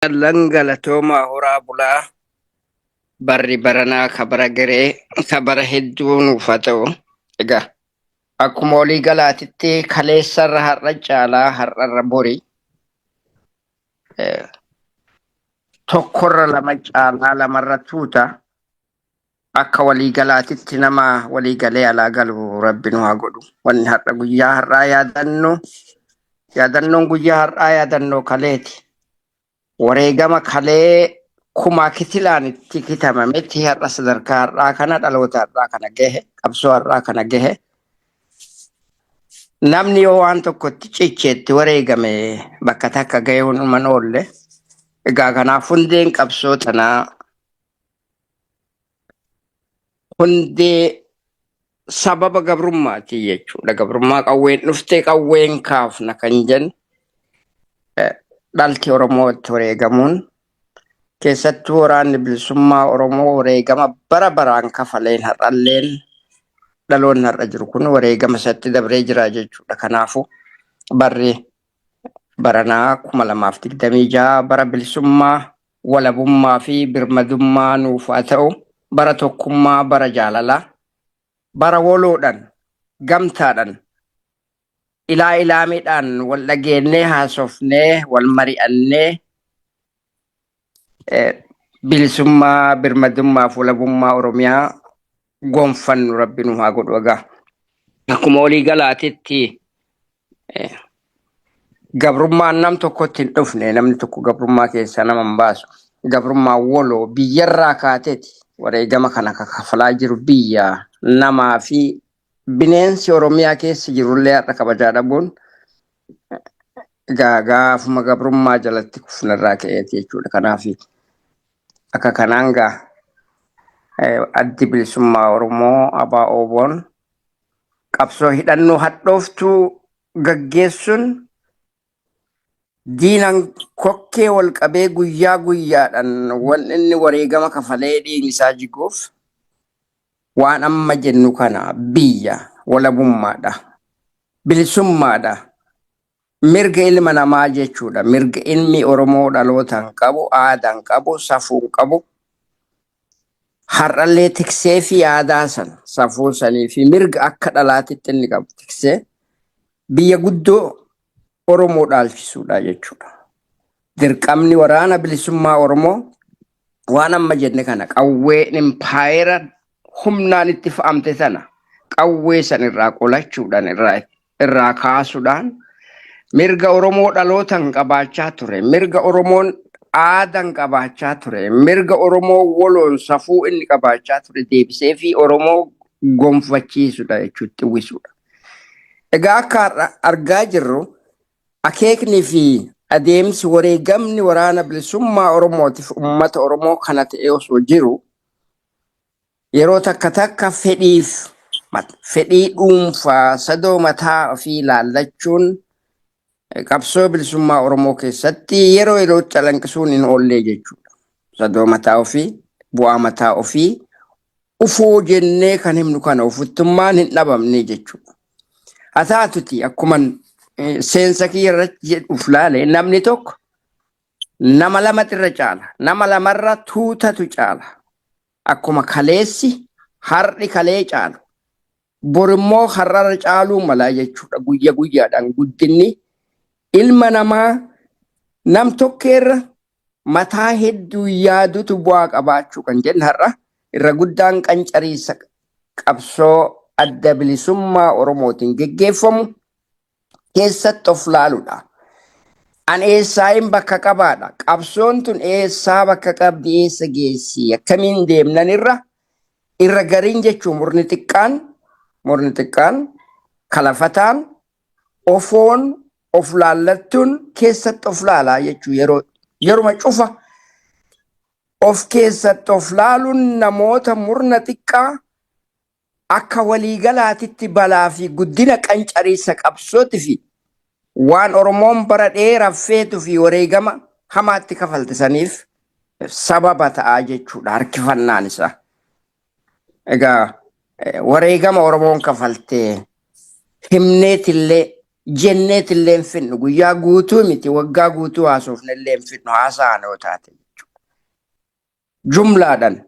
Galatooma horaa bulaa barri baranaa kabara garee kabara hedduu nuuf haa ta'u. Egaa akkuma walii galaatitti kaleessarra har'a caalaa har'arra bori tokkorra lama caalaa lamarra tuuta akka walii galaatitti nama walii galee alaa galu rabbi nu haa godhu. Wanni har'a guyyaa har'aa yaadannoon guyyaa har'aa yaadannoo kaleeti. Wareegama kalee kumaa kitilaan itti kitamametti har'a sadarkaa har'aa kana dhaloota har'aa kana gahe qabsoo har'aa kana gahe namni yoo waan tokkotti cicheetti wareegame bakka takka gahe hunuman oolle. Egaa kanaaf hundeen qabsoo tanaa hundee sababa gabrummaati jechuudha. Gabrummaa qawween dhuftee qawween kaafna kan jennu dhalti Oromootti wareegamuun keessattuu waraanni bilisummaa Oromoo wareegama bara baraan kafaleen har'alleen dhaloonni har'a jiru kun wareegama isatti dabree jira jechuudha. Kanaafuu barri baranaa 2026 bara bilisummaa walabummaa fi birmadummaa nuuf haa ta'u. Bara tokkummaa, bara jaalalaa, bara woloodhaan gamtaadhaan ilaamiidhaan wal dhageennee haasofnee wal mari'annee bilisummaa birmadummaa fi walabummaa Oromiyaa gonfannu rabbi nu haa godhu. Egaa akkuma walii galaatitti gabrummaan nam tokkotti hin dhufne, namni tokko gabrummaa keessaa nama hin baasu. Gabrummaa woloo biyyarraa kaateeti wareegama kana kafalaa jiru biyya namaa fi bineensi Oromiyaa keessa jirullee har'a kabajaa dhabuun gaafuma gabrummaa jalatti kufnarraa ka'eeti jechuudha. Kanaaf akka kanaan addi bilisummaa Oromoo ABO'n qabsoo hidhannoo hadhooftuu gaggeessuun diinan kokkee wal qabee guyyaa guyyaadhaan waan inni wareegama kafalee dhiigni isaa jiguuf waan amma jennu kana biyya walabummaadha, bilisummaadha, mirga ilma namaa jechuudha. Mirga ilmi Oromoo dhalootaan qabu, aadaan qabu, safuun qabu har'allee tiksee fi aadaa san safuu sanii fi mirga akka dhalaatitti inni qabu tiksee biyya guddoo Oromoo dhaalchisuudha jechuudha. Dirqamni waraana bilisummaa Oromoo waan amma jenne kana qawween impaayera humnaan itti fa'amte sana qawwee san irraa qolachuudhaan irraa kaasuudhaan mirga Oromoo dhalootaan qabaachaa ture, mirga Oromoon aadaan qabaachaa ture, mirga Oromoo woloon safuu inni qabaachaa ture deebisee fi Oromoo gonfachiisuudha jechuutti uwwisuudha. Egaa akka argaa jirru akeekni fi adeemsi wareegamni waraana bilisummaa Oromootiif uummata Oromoo kana ta'e osoo jiru yeroo takka takka fedhii dhuunfaa sadoo mataa ofii ilaallachuun qabsoo bilisummaa Oromoo keessatti yeroo calanqisuun hin oollee jechuudha. Sadoo mataa ofii, bu'aa mataa ofii ufoo jennee kan himnu kana ufuttummaan hin dhabamne jechuudha. Haa taatuti akkuman seensa kiyyarratti jedhuuf laale namni tokko nama lamatti irra caala, nama lamarra tuutatu caala. Akkuma kaleessi har'i kalee caalu borimmoo har'arra caaluu malaa jechuudha. Guyya guyyaadhaan guddinni ilma namaa nam tokkeerra mataa hedduu yaadutu bu'aa qabaachuu kan jennu har'a irra guddaan qancariisa qabsoo adda bilisummaa Oromootiin geggeeffamu keessatti of laaluudha. An eessaayin bakka qabaadha. Qabsoon tun eessaa bakka qabdi, eessa geessi, akkamiin deemnan irra gariin jechuun murni xiqqaan kalafataan ofoon of laallattuun keessatti of laalaa jechuu yeruma cufa of keessatti of laaluun namoota murna xiqqaa akka waliigalaatitti balaa fi guddina qancariisa qabsooti fi waan Oromoon bara dheeraaf feetuu fi wareegama hamaatti kafaltisaniif sababa ta'aa jechuudha harkifannaan isaa. Egaa wareegama Oromoon kafaltee himneetillee jenneet illee hin finnu guyyaa guutuu miti waggaa guutuu haasofne illee hin finnu haasa'an yoo taate jumlaadhaan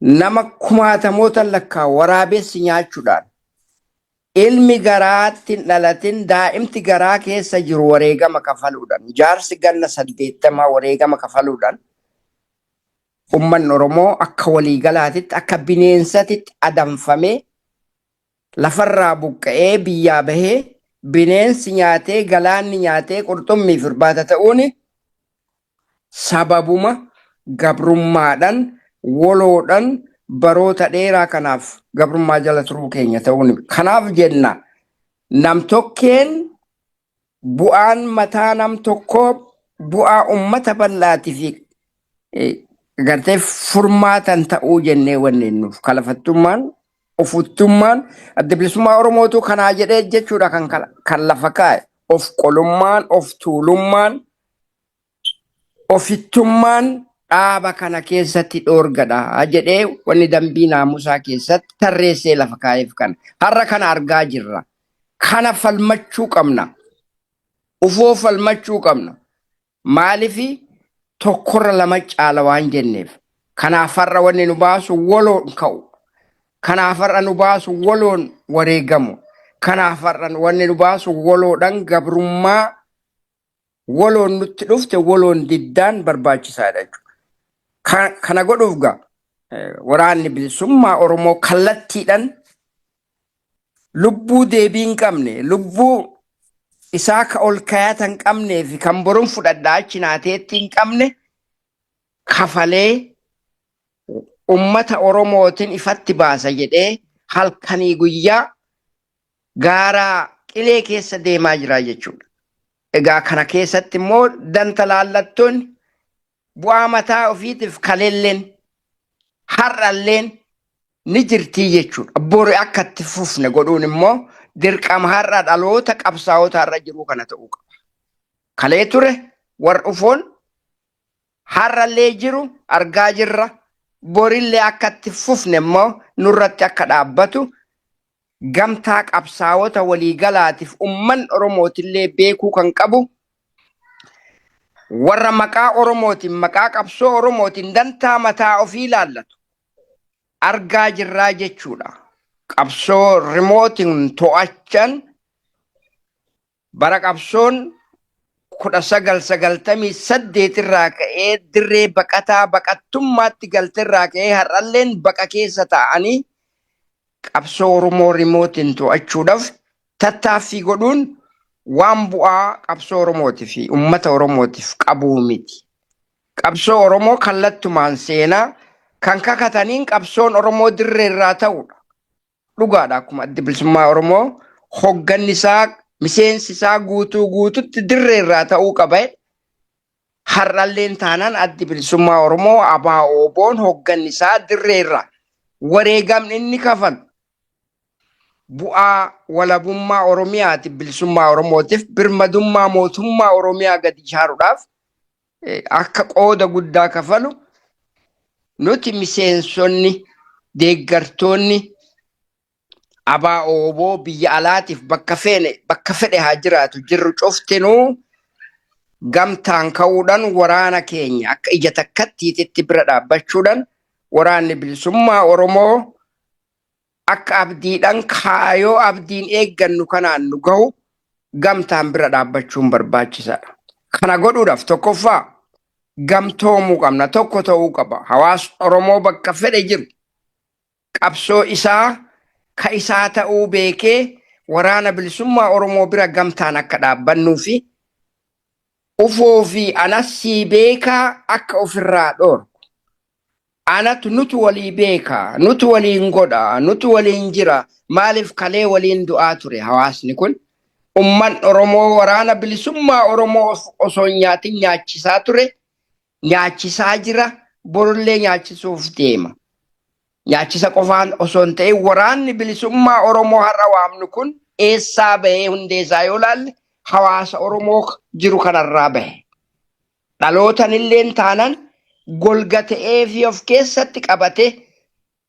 nama kumaatamoota lakkaa waraabessi nyaachuudhaan ilmi garaatti dhalatin daa'imti garaa keessa jiru wareegama kafaluudhaan jaarsi ganna 80 wareegama kafaluudhaan ummanni Oromoo akka waliigalaatitti akka bineensatitti adamfamee lafarraa buqqa'ee biyyaa bahee bineensi nyaatee galaanni nyaatee qurxummii firbaata ta'uun sababuma gabrummaadhaan woloodhaan baroota dheeraa kanaaf gabrummaa jala turuu keenya ta'uun kanaaf jenna nam tokkeen bu'aan mataa nam tokkoo bu'aa ummata bal'aatii fi gartee furmaatan ta'uu jennee wanneennuuf kalafattummaan ofuttummaan adda bilisummaa Oromootu kanaa jedhee jechuudha kan lafa kaa'e of qolummaan of tuulummaan ofittummaan dhaaba kana keessatti dhoorgadha jedhee wanni dambii naamusaa keessatti tarreessee lafa kaa'eef kana har'a kana argaa jirra kana falmachuu qabna ufoo falmachuu qabna maalifi tokkorra lama caala waan jenneef kanaaf har'a wanni nu baasu waloon ka'u kanaaf har'a nu baasu waloon wareegamu kanaaf har'a wanni nu baasu waloodhaan gabrummaa waloon nutti dhufte waloon diddaan barbaachisaadha jechuudha. Kana godhuuf waraanni bilisummaa Oromoo kallattiidhaan lubbuu deebii hin qabne lubbuu isaa ka ol kaayata hin qabnee fi kan boruun fudhadhaa achi naateetti hin qabne kafalee ummata Oromootiin ifatti baasa jedhee halkanii guyyaa gaaraa qilee keessa deemaa jira jechuudha. Egaa kana keessatti immoo danta laallattoonni bu'aa mataa ofiitiif kaleelleen har'alleen ni jirtii jechuudha. Bori akka itti fufne godhuun immoo dirqama har'a dhaloota qabsaa'ota har'a jiru kana ta'uu qaba. Kalee ture warra dhufoon har'allee jiru argaa jirra. Borillee akka itti fufne immoo nurratti akka dhaabbatu gamtaa qabsaa'ota waliigalaatiif umman Oromootillee beekuu kan qabu warra maqaa Oromootiin maqaa qabsoo Oromootiin dantaa mataa ofii ilaallatu argaa jirraa jechuudha. Qabsoo rimootiin to'achan bara qabsoon 1998 irraa ka'ee dirree baqataa baqattummaatti galtirraa ka'ee har'alleen baqa keessa ta'anii qabsoo Oromoo rimootiin to'achuudhaaf tattaaffii godhuun waan bu'aa qabsoo Oromootiif fi uummata Oromootiif qabuu miti. Qabsoo Oromoo kallattumaan seenaa kan kakataniin qabsoon Oromoo dirree irraa ta'udha. Dhugaadha akkuma adda bilisummaa Oromoo hogganni isaa miseensi isaa guututti dirree irraa ta'uu qaba. Har'alleen taanaan adda bilisummaa Oromoo ABO'n hogganni isaa dirree irraa wareegamni inni kafalu bu'aa walabummaa Oromiyaatiif bilisummaa Oromootiif birmadummaa mootummaa Oromiyaa gadi ijaaruudhaaf akka qooda guddaa kafalu nuti miseensonni deeggartoonni ABO biyya alaatiif bakka fedhe haa jiraatu jirru cuftinuu gamtaan ka'uudhaan waraana keenya akka ija takkattiitti bira dhaabbachuudhaan waraanni bilisummaa Oromoo akka abdiidhaan kaayoo abdiin eeggannu kanaan nu gahu gamtaan bira dhaabbachuun barbaachisaadha. Kana godhuudhaaf tokkoffaa gamtoomuu qabna tokko ta'uu qaba. Hawaasni Oromoo bakka fedhe jiru qabsoo isaa ka isaa ta'uu beekee waraana bilisummaa Oromoo bira gamtaan akka dhaabbannuu fi ufoo fi anassii beekaa akka ofirraa dhorku. Anatu nutu walii beekaa, nutu waliin godha, nutu waliin jira. Maaliif kalee waliin du'aa ture hawaasni kun? Umman Oromoo waraana bilisummaa Oromoo osoo nyaatin nyaachisaa ture, nyaachisaa jira, borullee nyaachisuuf deema. Nyaachisa qofaan osoo hin ta'in waraanni bilisummaa Oromoo har'a waamnu kun eessaa bahee hundeessaa yoo laalle hawaasa Oromoo jiru kanarraa bahe. Dhalootanilleen taanaan golga ta'ee fi of keessatti qabate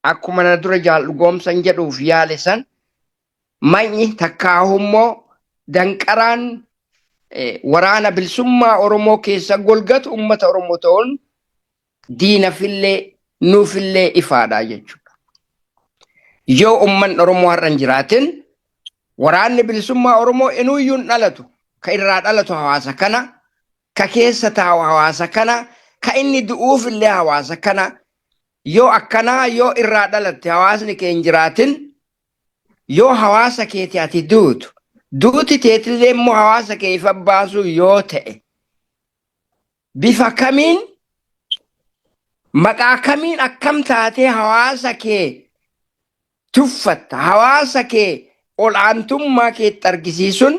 akkuma na dura jaallugoomsan jedhuuf yaale san manyi takkaahummoo danqaraan waraana bilisummaa Oromoo keessa golgatu ummata Oromoo ta'uun diinafillee nuufillee ifaadha jechuudha. Yoo ummanni Oromoo har'an jiraatin waraanni bilisummaa Oromoo inuuyyuun dhalatu ka irraa dhalatu hawaasa kana ka keessa taa'u hawaasa kana ka inni du'uufillee hawaasa kana yoo akkanaa yoo irraa dhalatte hawaasni kee hin jiraatin yoo hawaasa keeti ati duuti teetillee immoo hawaasa kee ifa baasuu yoo ta'e bifa kamiin maqaa kamiin akkam taatee hawaasa kee tuffatta hawaasa kee ol'aantummaa keetti argisiisuun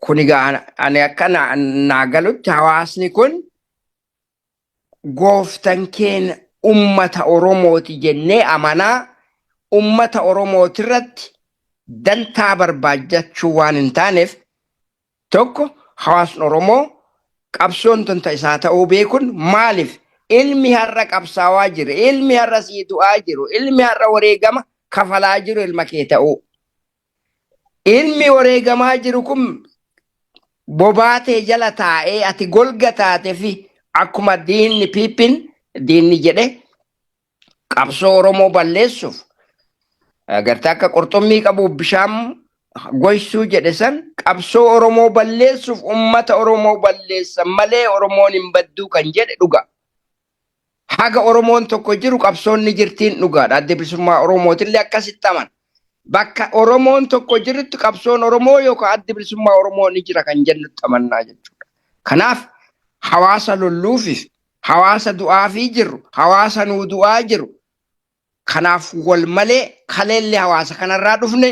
kun egaa ani akka naa galutti hawaasni kun gooftan keenya ummata Oromooti jennee amanaa ummata Oromootirratti dantaa barbaajachuu waan hin taaneef tokko hawaasni Oromoo qabsoon tanta isaa ta'uu beekun maaliif ilmi har'a qabsaawaa jira ilmi har'a sii du'aa jiru ilmi har'a wareegama kafalaa jiru ilma kee ta'uu ilmi wareegamaa jiru kun bobaatee jala taa'ee ati golga taate fi akkuma diinni piipin diinni jedhe qabsoo Oromoo balleessuuf agartee akka qurxummii qabu bishaan goysuu jedhe san qabsoo Oromoo balleessuuf ummata Oromoo balleessa malee Oromoon hin badduu kan jedhe dhuga. Haga Oromoon tokko jiru qabsoonni jirtiin dhugaadha. Adda bilisummaa Oromootillee akkasitti aman. Bakka Oromoon tokko jirutti qabsoon Oromoo yookaan adda bilisummaa Oromoo ni jira kan jennutti amannaa jechuudha. Kanaaf hawaasa lolluufiif hawaasa du'aafii jiru hawaasa nuu du'aa jiru kanaaf wal malee kaleellee hawaasa kanarraa dhufne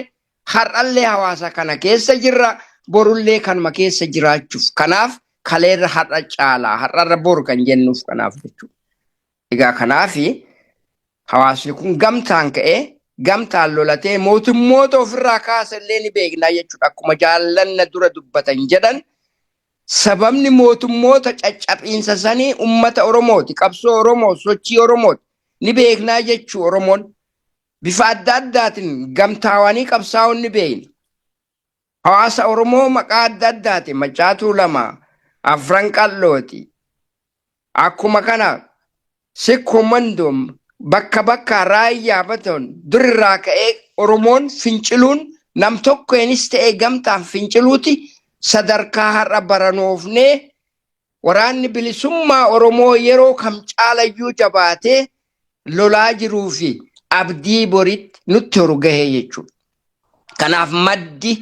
har'allee hawaasa kana keessa jirra borullee kanuma keessa jiraachuuf kanaaf kaleerra har'a caalaa har'arra boru kan jennuuf kanaaf jechuudha. Egaa kanaafi hawaasni kun gamtaan ka'ee gamtaan lolatee mootummoota ofirraa kaasallee ni beeknaa jechuudha. Akkuma jaallanna dura dubbatan jedhan sababni mootummoota caccabiinsa sanii ummata Oromooti qabsoo Oromoo sochii Oromooti ni beeknaa jechuu Oromoon bifa adda addaatiin gamtaawanii qabsaa'uun ni beekna. Hawaasa Oromoo maqaa adda addaatiin Macaatuu Lamaa Afran Qallooti akkuma kana Sikkoo Mandoom bakka bakka raayyaa batoon durirraa ka'ee Oromoon finciluun nam tokkeenis ta'ee gamtaan finciluuti sadarkaa har'a baranoofnee waraanni bilisummaa Oromoo yeroo kam caalayyuu jabaatee lolaa jiruu fi abdii boritti nutti horu gahee jechuudha. Kanaaf maddi